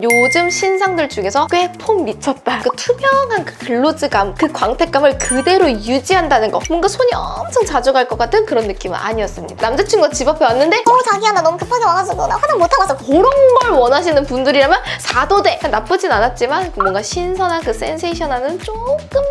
요즘 신상들 중에서 꽤 폼 미쳤다. 그 투명한 그 글로즈감, 그 광택감을 그대로 유지한다는 거. 뭔가 손이 엄청 자주 갈 것 같은 그런 느낌은 아니었습니다. 남자친구가 집 앞에 왔는데 자기야 나 너무 급하게 와가지고 나 화장 못하고 왔어. 그런 걸 원하시는 분들이라면 사도 돼! 나쁘진 않았지만 뭔가 신선한 그 센세이션하는 조금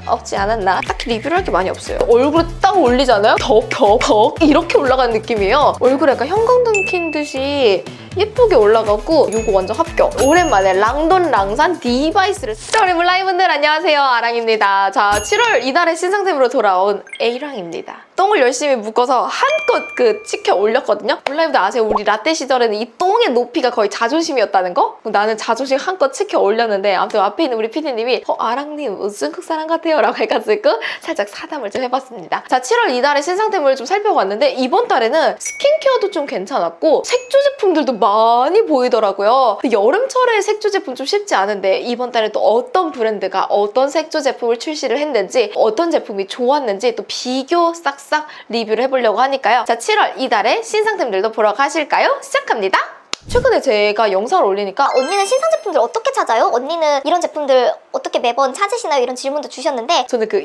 없지 않았나. 딱히 리뷰를 할 게 많이 없어요. 얼굴에 딱 올리잖아요? 덕 이렇게 올라가는 느낌이에요. 얼굴에 약간 형광등 킨 듯이 예쁘게 올라가고 이거 완전 합격. 오랜만에 랑돈 랑산 디바이스를 우리 물라이분들 안녕하세요, 아랑입니다. 자, 7월 이달의 신상템으로 돌아온 A랑입니다. 똥을 열심히 묶어서 한껏 치켜 올렸거든요. 물라이분들 아세요? 우리 라떼 시절에는 이 똥의 높이가 거의 자존심이었다는 거? 나는 자존심 한껏 치켜 올렸는데 아무튼 앞에 있는 우리 PD님이 아랑님 중국 사람 같아요 라고 해가지고 살짝 사담을 좀 해봤습니다. 자, 7월 이달의 신상템을 좀 살펴봤는데 이번 달에는 스킨케어도 좀 괜찮았고 색조 제품들도 많이 보이더라고요. 여름철에 색조 제품 좀 쉽지 않은데 이번 달에 또 어떤 브랜드가 어떤 색조 제품을 출시를 했는지 어떤 제품이 좋았는지 또 비교 싹싹 리뷰를 해보려고 하니까요. 자, 7월 이달의 신상템들도 보러 가실까요? 시작합니다. 최근에 제가 영상을 올리니까 언니는 신상 제품들 어떻게 찾아요? 언니는 이런 제품들 어떻게 매번 찾으시나요? 이런 질문도 주셨는데 저는 그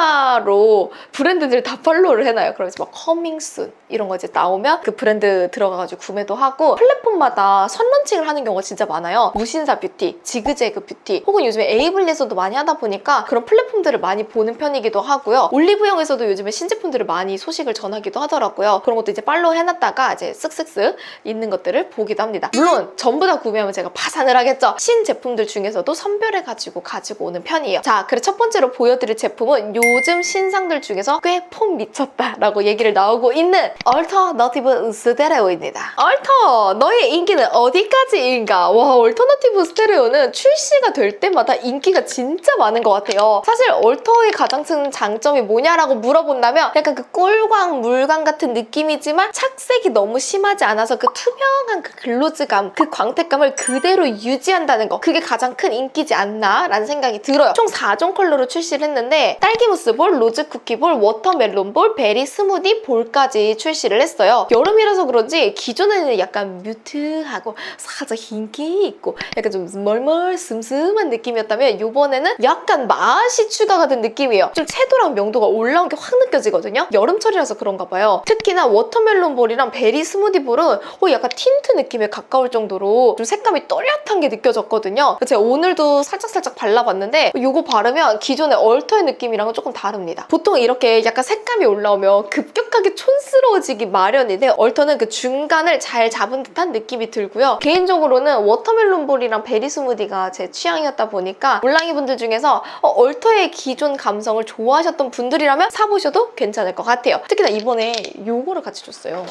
인스타로 브랜드들 다 팔로우를 해놔요. 그러면서 막 커밍순 이런 거 이제 나오면 그 브랜드 들어가가지고 구매도 하고 플랫폼마다 선런칭을 하는 경우가 진짜 많아요. 무신사 뷰티, 지그재그 뷰티 혹은 요즘에 에이블리에서도 많이 하다 보니까 그런 플랫폼들을 많이 보는 편이기도 하고요. 올리브영에서도 요즘에 신제품들을 많이 소식을 전하기도 하더라고요. 그런 것도 이제 팔로우 해놨다가 이제 쓱쓱쓱 있는 것들을 보기도 합니다. 물론 전부 다 구매하면 제가 파산을 하겠죠. 신제품들 중에서도 선별해가지고 가지고 오는 편이에요. 자, 그래서 첫 번째로 보여드릴 제품은 요즘 신상들 중에서 꽤 폼 미쳤다라고 얘기를 나오고 있는 얼터너티브 스테레오입니다. 얼터, 너의 인기는 어디까지인가? 와, 얼터너티브 스테레오는 출시가 될 때마다 인기가 진짜 많은 것 같아요. 사실 얼터의 가장 큰 장점이 뭐냐라고 물어본다면 약간 그 꿀광, 물광 같은 느낌이지만 착색이 너무 심하지 않아서 그 투명한 그 글로즈감, 그 광택감을 그대로 유지한다는 거. 그게 가장 큰 인기지 않나? 라는 생각이 들어요. 총 4종 컬러로 출시를 했는데 딸기무스 볼, 로즈 쿠키 볼, 워터멜론 볼, 베리 스무디 볼까지 출시를 했어요. 여름이라서 그런지 기존에는 약간 뮤트하고 살짝 인기 있고 약간 좀 멀멀 슴슴한 느낌이었다면 이번에는 약간 맛이 추가가 된 느낌이에요. 좀 채도랑 명도가 올라온 게 확 느껴지거든요. 여름철이라서 그런가 봐요. 특히나 워터멜론 볼이랑 베리 스무디 볼은 약간 틴트 느낌에 가까울 정도로 좀 색감이 또렷한 게 느껴졌거든요. 제가 오늘도 살짝 발라봤는데 이거 바르면 기존의 얼터의 느낌이랑은 조금 다릅니다. 보통 이렇게 약간 색감이 올라오면 급격하게 촌스러워지기 마련인데 얼터는 그 중간을 잘 잡은 듯한 느낌이 들고요. 개인적으로는 워터멜론 볼이랑 베리 스무디가 제 취향이었다 보니까 몰랑이 분들 중에서 얼터의 기존 감성을 좋아하셨던 분들이라면 사보셔도 괜찮을 것 같아요. 특히나 이번에 요거를 같이 줬어요.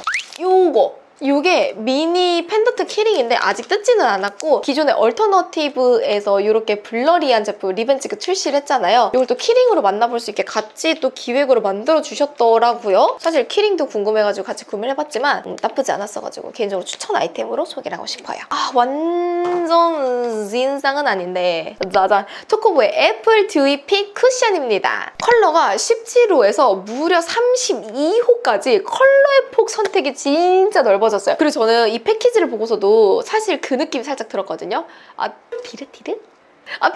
이게 미니 펜더트 키링인데 아직 뜯지는 않았고 기존의 얼터너티브에서 이렇게 블러리한 제품 리벤치크 출시를 했잖아요. 이걸 또 키링으로 만나볼 수 있게 같이 또 기획으로 만들어 주셨더라고요. 사실 키링도 궁금해가지고 같이 구매를 해봤지만 나쁘지 않았어가지고 개인적으로 추천 아이템으로 소개를 하고 싶어요. 완전 진상은 아닌데 짜잔! 토코보의 애플 듀이 픽 쿠션입니다. 컬러가 17호에서 무려 32호까지 컬러의 폭 선택이 진짜 넓어졌어요. 그리고 저는 이 패키지를 보고서도 사실 그 느낌이 살짝 들었거든요. 디르디르?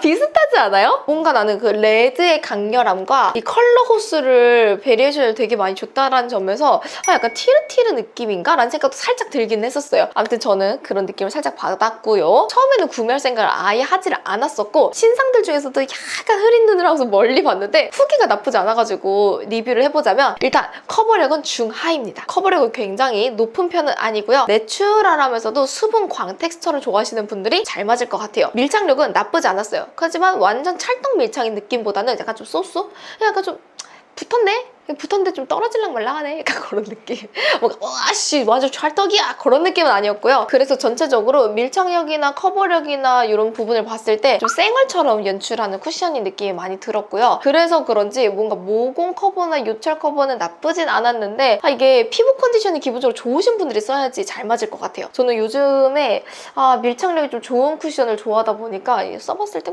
비슷하지 않아요? 뭔가 나는 그 레드의 강렬함과 이 컬러 호수를 베리에이션을 되게 많이 줬다라는 점에서 약간 티르티르 느낌인가? 라는 생각도 살짝 들긴 했었어요. 아무튼 저는 그런 느낌을 살짝 받았고요. 처음에는 구매할 생각을 아예 하지를 않았었고 신상들 중에서도 약간 흐린 눈을 하고서 멀리 봤는데 후기가 나쁘지 않아가지고 리뷰를 해보자면 일단 커버력은 중하입니다. 커버력은 굉장히 높은 편은 아니고요. 내추럴하면서도 수분 광 텍스처를 좋아하시는 분들이 잘 맞을 것 같아요. 밀착력은 나쁘지 않았어요. 하지만 완전 찰떡 밀착인 느낌보다는 약간 좀 쏘쏘? 약간 좀 붙었는데 좀 떨어질랑 말랑하네 약간 그런 느낌. 뭔가 와씨 완전 찰떡이야 그런 느낌은 아니었고요. 그래서 전체적으로 밀착력이나 커버력이나 이런 부분을 봤을 때 좀 쌩얼처럼 연출하는 쿠션인 느낌이 많이 들었고요. 그래서 그런지 뭔가 모공 커버나 요철 커버는 나쁘진 않았는데 이게 피부 컨디션이 기본적으로 좋으신 분들이 써야지 잘 맞을 것 같아요. 저는 요즘에 밀착력이 좀 좋은 쿠션을 좋아하다 보니까 써봤을 때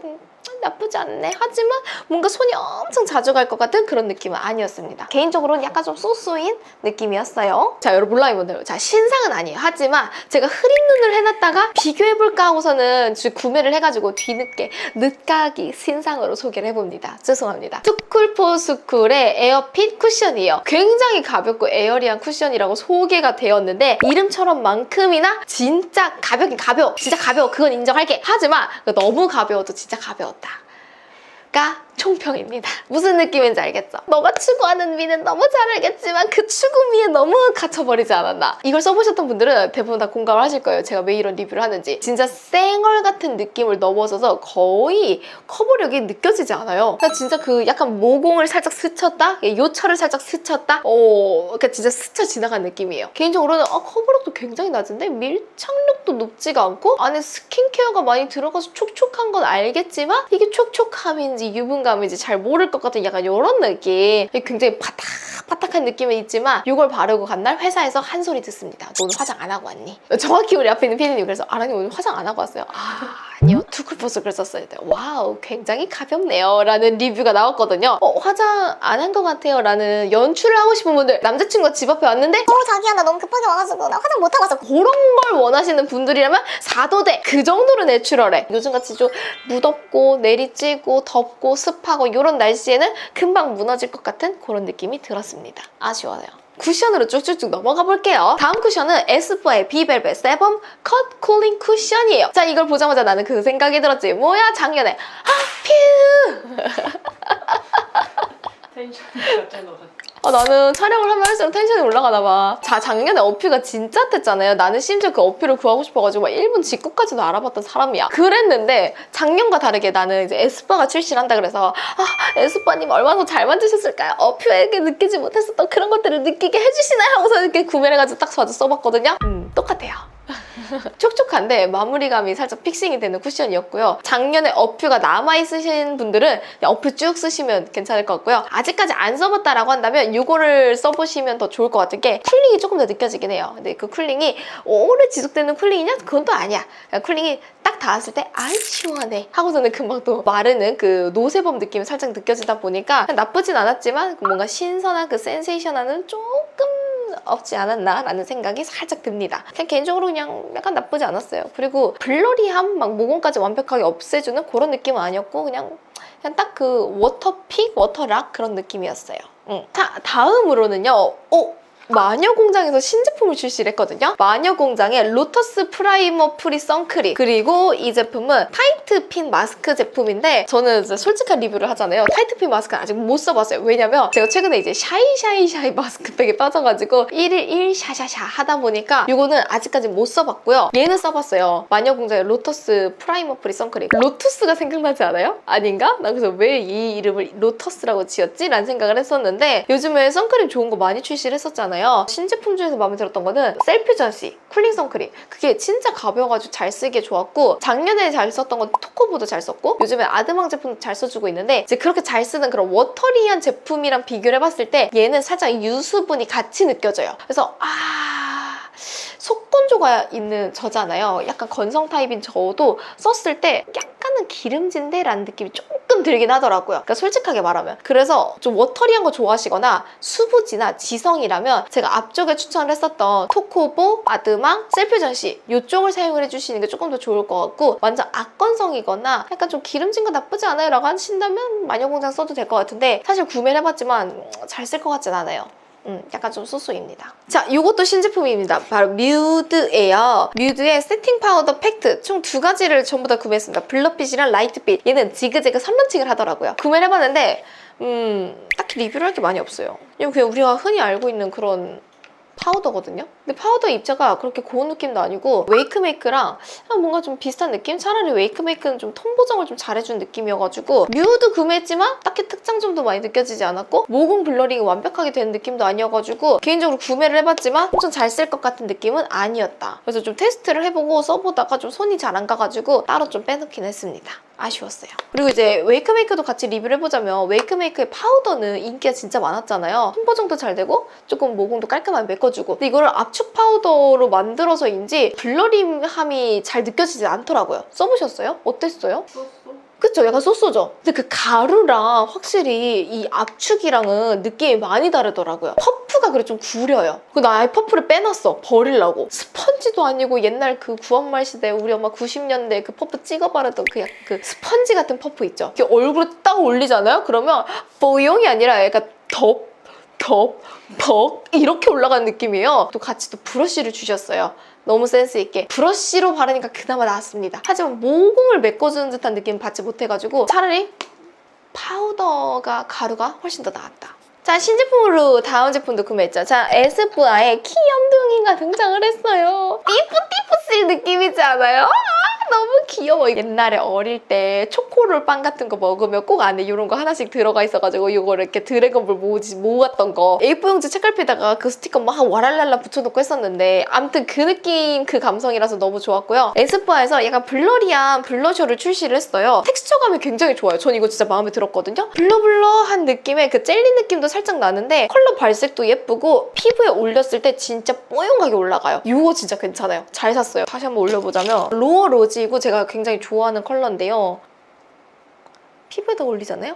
나쁘지 않네. 하지만 뭔가 손이 엄청 자주 갈 것 같은 그런 느낌은 아니었습니다. 개인적으로는 약간 좀 쏘쏘인 느낌이었어요. 자, 여러분 몰라이분들, 자, 신상은 아니에요. 하지만 제가 흐린 눈을 해놨다가 비교해볼까 하고서는 구매를 해가지고 뒤늦게 늦가기 신상으로 소개를 해봅니다. 죄송합니다. 투쿨포스쿨의 에어핏 쿠션이에요. 굉장히 가볍고 에어리한 쿠션이라고 소개가 되었는데 이름처럼 만큼이나 진짜 가볍긴 가벼워. 진짜 가벼워. 그건 인정할게. 하지만 너무 가벼워도 진짜 가벼웠다 가 총평입니다. 무슨 느낌인지 알겠죠? 너가 추구하는 미는 너무 잘 알겠지만 그 추구미에 너무 갇혀버리지 않았나? 이걸 써보셨던 분들은 대부분 다 공감을 하실 거예요. 제가 왜 이런 리뷰를 하는지. 진짜 쌩얼 같은 느낌을 넘어서서 거의 커버력이 느껴지지 않아요. 그러니까 진짜 그 약간 모공을 살짝 스쳤다? 요철을 살짝 스쳤다? 그러니까 진짜 스쳐 지나간 느낌이에요. 개인적으로는 커버력도 굉장히 낮은데 밀착력도 높지가 않고 안에 스킨케어가 많이 들어가서 촉촉한 건 알겠지만 이게 촉촉함인지 유분감인지 잘 모를 것 같은 약간 이런 느낌. 굉장히 바닥바닥한 느낌은 있지만 이걸 바르고 간 날 회사에서 한 소리 듣습니다. 너 오늘 화장 안 하고 왔니? 정확히 우리 앞에 있는 피디님 그래서 아랑님 오늘 화장 안 하고 왔어요? 아니요. 투쿨포스쿨 썼어요. 와우 굉장히 가볍네요 라는 리뷰가 나왔거든요. 화장 안 한 것 같아요 라는 연출을 하고 싶은 분들, 남자친구가 집 앞에 왔는데 자기야 나 너무 급하게 와가지고 나 화장 못하고 왔어. 그런 걸 원하시는 분들이라면 4도대 그 정도로 내추럴해. 요즘같이 좀 무덥고 내리쬐고 덥고 습하고 이런 날씨에는 금방 무너질 것 같은 그런 느낌이 들었습니다. 아쉬워요. 쿠션으로 쭉쭉쭉 넘어가 볼게요. 다음 쿠션은 에스쁘아의 비벨벳 세범 컷 쿨링 쿠션이에요. 자, 이걸 보자마자 나는 그 생각이 들었지. 뭐야, 작년에 퓨! 텐션이 갑자기 높았어. 나는 촬영을 하면 할수록 텐션이 올라가나 봐. 자, 작년에 어필가 진짜 땠잖아요. 나는 심지어 그 어필을 구하고 싶어가지고 막 일본 직구까지도 알아봤던 사람이야. 그랬는데 작년과 다르게 나는 이제 에스쁘아가 출시한다 그래서 에스쁘아님 얼마나 잘 만드셨을까요? 어필에게 느끼지 못했었던 그런 것들을 느끼게 해주시나요? 하고서 이렇게 구매를 해가지고 딱 봐서 써봤거든요. 똑같아요. 촉촉한데 마무리감이 살짝 픽싱이 되는 쿠션이었고요. 작년에 어퓨가 남아있으신 분들은 그냥 어퓨 쭉 쓰시면 괜찮을 것 같고요. 아직까지 안 써봤다라고 한다면 이거를 써보시면 더 좋을 것 같은 게 쿨링이 조금 더 느껴지긴 해요. 근데 그 쿨링이 오래 지속되는 쿨링이냐? 그건 또 아니야. 그냥 쿨링이 딱 닿았을 때 아이 시원해 하고서는 금방 또 마르는 그 노세범 느낌이 살짝 느껴지다 보니까 나쁘진 않았지만 뭔가 신선한 그 센세이션함은 조금 없지 않았나 라는 생각이 살짝 듭니다. 그냥 개인적으로 그냥 약간 나쁘지 않았어요. 그리고 블러리함 막 모공까지 완벽하게 없애주는 그런 느낌은 아니었고 그냥 딱 그 워터픽, 워터락 그런 느낌이었어요. 자, 다음으로는요. 마녀공장에서 신제품을 출시를 했거든요. 마녀공장의 로터스 프라이머 프리 선크림, 그리고 이 제품은 타이트 핀 마스크 제품인데 저는 이제 솔직한 리뷰를 하잖아요. 타이트 핀 마스크는 아직 못 써봤어요. 왜냐면 제가 최근에 이제 샤이샤이 마스크팩에 빠져가지고 1일 1 샤샤샤 하다 보니까 이거는 아직까지 못 써봤고요. 얘는 써봤어요. 마녀공장의 로터스 프라이머 프리 선크림. 로투스가 생각나지 않아요? 아닌가? 나 그래서 왜 이 이름을 로터스라고 지었지? 라는 생각을 했었는데 요즘에 선크림 좋은 거 많이 출시를 했었잖아요. 신제품 중에서 마음에 들었던 거는 셀퓨전시 쿨링 선크림. 그게 진짜 가벼워가지고 잘 쓰기에 좋았고 작년에 잘 썼던 건 토코보도 잘 썼고 요즘에 아드망 제품도 잘 써주고 있는데 이제 그렇게 잘 쓰는 그런 워터리한 제품이랑 비교를 해봤을 때 얘는 살짝 유수분이 같이 느껴져요. 그래서 속건조가 있는 저잖아요. 약간 건성 타입인 저도 썼을 때 약간은 기름진데? 라는 느낌이 조금 들긴 하더라고요. 그러니까 솔직하게 말하면. 그래서 좀 워터리한 거 좋아하시거나 수부지나 지성이라면 제가 앞쪽에 추천을 했었던 토코보, 아드망, 셀퓨전시 이쪽을 사용을 해주시는 게 조금 더 좋을 것 같고 완전 악건성이거나 약간 좀 기름진 거 나쁘지 않아요 라고 하신다면 마녀공장 써도 될 것 같은데 사실 구매를 해봤지만 잘 쓸 것 같진 않아요. 약간 좀 쏘쏘입니다. 자, 이것도 신제품입니다. 바로 뮤드예요. 뮤드의 세팅 파우더 팩트 총 2가지를 전부 다 구매했습니다. 블러핏이랑 라이트핏. 얘는 지그재그 선런칭을 하더라고요. 구매를 해봤는데 딱히 리뷰를 할 게 많이 없어요. 그냥 우리가 흔히 알고 있는 그런 파우더거든요. 근데 파우더 입자가 그렇게 고운 느낌도 아니고 웨이크메이크랑 뭔가 좀 비슷한 느낌? 차라리 웨이크메이크는 좀 톤 보정을 좀 잘해준 느낌이어가지고 뮤도 구매했지만 딱히 특장점도 많이 느껴지지 않았고 모공 블러링이 완벽하게 되는 느낌도 아니어가지고 개인적으로 구매를 해봤지만 엄청 잘 쓸 것 같은 느낌은 아니었다. 그래서 좀 테스트를 해보고 써보다가 좀 손이 잘 안 가가지고 따로 좀 빼놓긴 했습니다. 아쉬웠어요. 그리고 이제 웨이크메이크도 같이 리뷰를 해보자면 웨이크메이크의 파우더는 인기가 진짜 많았잖아요. 톤 보정도 잘 되고 조금 모공도 깔끔하게 메꿔주고 근데 이거를 압축 파우더로 만들어서인지 블러링함이 잘 느껴지지 않더라고요. 써보셨어요? 어땠어요? 썼어? 그쵸? 약간 쏘쏘죠? 근데 그 가루랑 확실히 이 압축이랑은 느낌이 많이 다르더라고요. 퍼프가 그래 좀 구려요. 나 아예 퍼프를 빼놨어. 버리려고. 스펀지도 아니고 옛날 그 구한말 시대 우리 엄마 90년대 그 퍼프 찍어 바르던 그 약간 그 스펀지 같은 퍼프 있죠? 이렇게 얼굴에 딱 올리잖아요? 그러면 뽀용이 아니라 약간 벅 이렇게 올라가는 느낌이에요. 또 같이 또 브러쉬를 주셨어요. 너무 센스있게. 브러쉬로 바르니까 그나마 나았습니다. 하지만 모공을 메꿔주는 듯한 느낌 받지 못해가지고 차라리 파우더가 가루가 훨씬 더 나았다. 자, 신제품으로 다음 제품도 구매했죠. 자, 에스쁘아의 키염둥이가 등장을 했어요. 띠뿌띠뿌실 느낌이지 않아요? 너무 귀여워. 옛날에 어릴 때 초코롤 빵 같은 거 먹으면 꼭 안에 이런 거 하나씩 들어가 있어가지고 이거를 이렇게 드래곤볼 모았던 거 A4용지 책갈피에다가 그 스티커 막 와랄랄라 붙여놓고 했었는데 아무튼 그 느낌 그 감성이라서 너무 좋았고요. 에스쁘아에서 약간 블러리한 블러셔를 출시를 했어요. 텍스처감이 굉장히 좋아요. 전 이거 진짜 마음에 들었거든요. 블러블러한 느낌의 그 젤리 느낌도 살짝 나는데 컬러 발색도 예쁘고 피부에 올렸을 때 진짜 뽀용하게 올라가요. 이거 진짜 괜찮아요. 잘 샀어요. 다시 한번 올려보자면 로어 로지이고 제가 굉장히 좋아하는 컬러인데요. 피부에다 올리잖아요?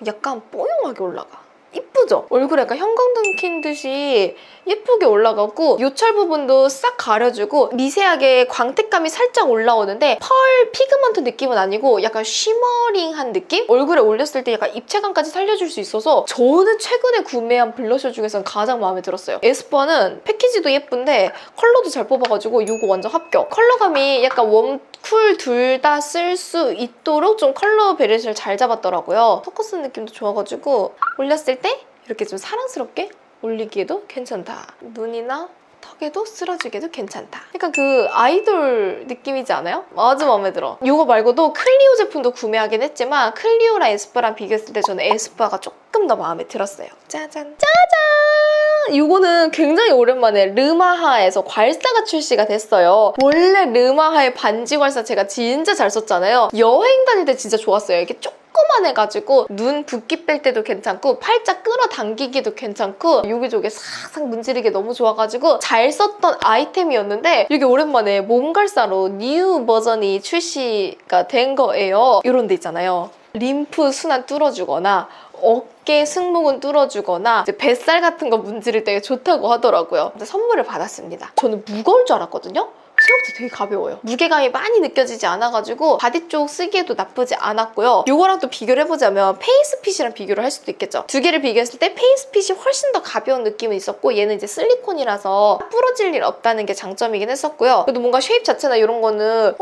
약간 뽀용하게 올라가. 이쁘죠? 얼굴에 약간 형광등 킨 듯이 예쁘게 올라가고 요철 부분도 싹 가려주고 미세하게 광택감이 살짝 올라오는데 펄 피그먼트 느낌은 아니고 약간 쉬머링한 느낌? 얼굴에 올렸을 때 약간 입체감까지 살려줄 수 있어서 저는 최근에 구매한 블러셔 중에서는 가장 마음에 들었어요. 에스쁘아는 패키지도 예쁜데 컬러도 잘 뽑아가지고 이거 완전 합격. 컬러감이 약간 웜, 쿨 둘 다 쓸 수 있도록 좀 컬러 베리에이션을 잘 잡았더라고요. 포커스 느낌도 좋아가지고 올렸을 때 이렇게 좀 사랑스럽게 올리기에도 괜찮다. 눈이나 턱에도 쓸어주기에도 괜찮다. 약간 그 아이돌 느낌이지 않아요? 아주 마음에 들어. 이거 말고도 클리오 제품도 구매하긴 했지만 클리오랑 에스쁘아랑 비교했을 때 저는 에스쁘아가 조금 더 마음에 들었어요. 짜잔! 짜잔! 이거는 굉장히 오랜만에 르마하에서 괄사가 출시가 됐어요. 원래 르마하의 반지 괄사 제가 진짜 잘 썼잖아요. 여행 다닐 때 진짜 좋았어요. 이게 조그만해가지고 눈 붓기 뺄 때도 괜찮고 팔자 끌어당기기도 괜찮고 여기저기 싹싹 문지르기 너무 좋아가지고 잘 썼던 아이템이었는데 이게 오랜만에 몸갈사로 뉴 버전이 출시가 된 거예요. 이런 데 있잖아요. 림프 순환 뚫어주거나 어깨 승모근 뚫어주거나 이제 뱃살 같은 거 문지를 때 좋다고 하더라고요. 근데 선물을 받았습니다. 저는 무거울 줄 알았거든요? 생각보다 되게 가벼워요. 무게감이 많이 느껴지지 않아가지고 바디 쪽 쓰기에도 나쁘지 않았고요. 이거랑 또 비교를 해보자면 페이스핏이랑 비교를 할 수도 있겠죠. 두 개를 비교했을 때 페이스핏이 훨씬 더 가벼운 느낌은 있었고 얘는 이제 실리콘이라서 부러질 일 없다는 게 장점이긴 했었고요. 그래도 뭔가 쉐입 자체나 이런 거는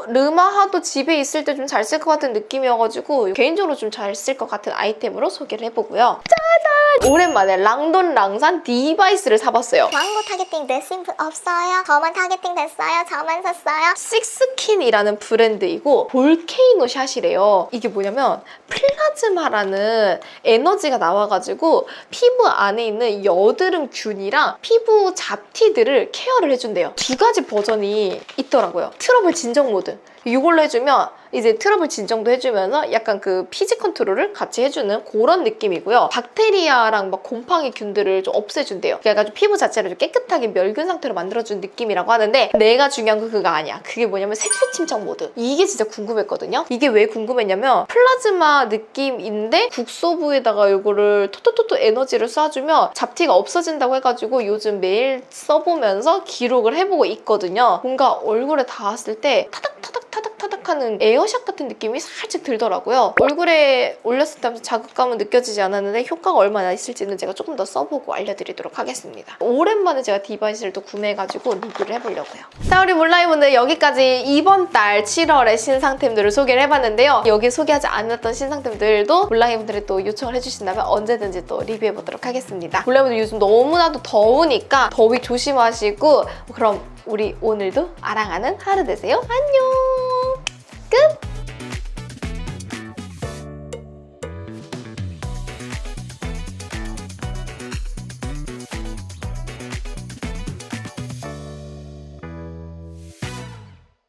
르마하도 집에 있을 때 좀 잘 쓸 것 같은 느낌이어가지고 개인적으로 좀 잘 쓸 것 같은 아이템으로 소개를 해보고요. 짜잔! 오랜만에 랑돈 랑산 디바이스를 사봤어요. 광고 타겟팅 내신 분 없어요? 저만 타겟팅 됐어요? 저만 샀어요? 식스킨이라는 브랜드이고 볼케이노 샷이래요. 이게 뭐냐면 플라즈마라는 에너지가 나와가지고 피부 안에 있는 여드름균이랑 피부 잡티들을 케어를 해준대요. 두 가지 버전이 있더라고요. 트러블 진정 모드. 이걸로 해주면 이제 트러블 진정도 해주면서 약간 그 피지 컨트롤을 같이 해주는 그런 느낌이고요. 박테리아랑 막 곰팡이 균들을 좀 없애준대요. 그래가지고 피부 자체를 좀 깨끗하게 멸균 상태로 만들어주는 느낌이라고 하는데 내가 중요한 건 그거 아니야. 그게 뭐냐면 색소 침착 모드. 이게 진짜 궁금했거든요. 이게 왜 궁금했냐면 플라즈마 느낌인데 국소부에다가 이거를 토토토토 에너지를 쏴주면 잡티가 없어진다고 해가지고 요즘 매일 써보면서 기록을 해보고 있거든요. 뭔가 얼굴에 닿았을 때 타닥타닥타닥타닥하는 에어샷 같은 느낌이 살짝 들더라고요. 얼굴에 올렸을 때 자극감은 느껴지지 않았는데 효과가 얼마나 있을지는 제가 조금 더 써보고 알려드리도록 하겠습니다. 오랜만에 제가 디바이스를 또 구매해가지고 리뷰를 해보려고요. 자, 우리 몰라이분들 여기까지 이번 달 7월의 신상템들을 소개를 해봤는데요. 여기 소개하지 않았던 신상템들도 몰라이분들이 또 요청을 해주신다면 언제든지 또 리뷰해보도록 하겠습니다. 몰라이분들 요즘 너무나도 더우니까 더위 조심하시고 그럼 우리 오늘도 아랑하는 하루 되세요. 안녕!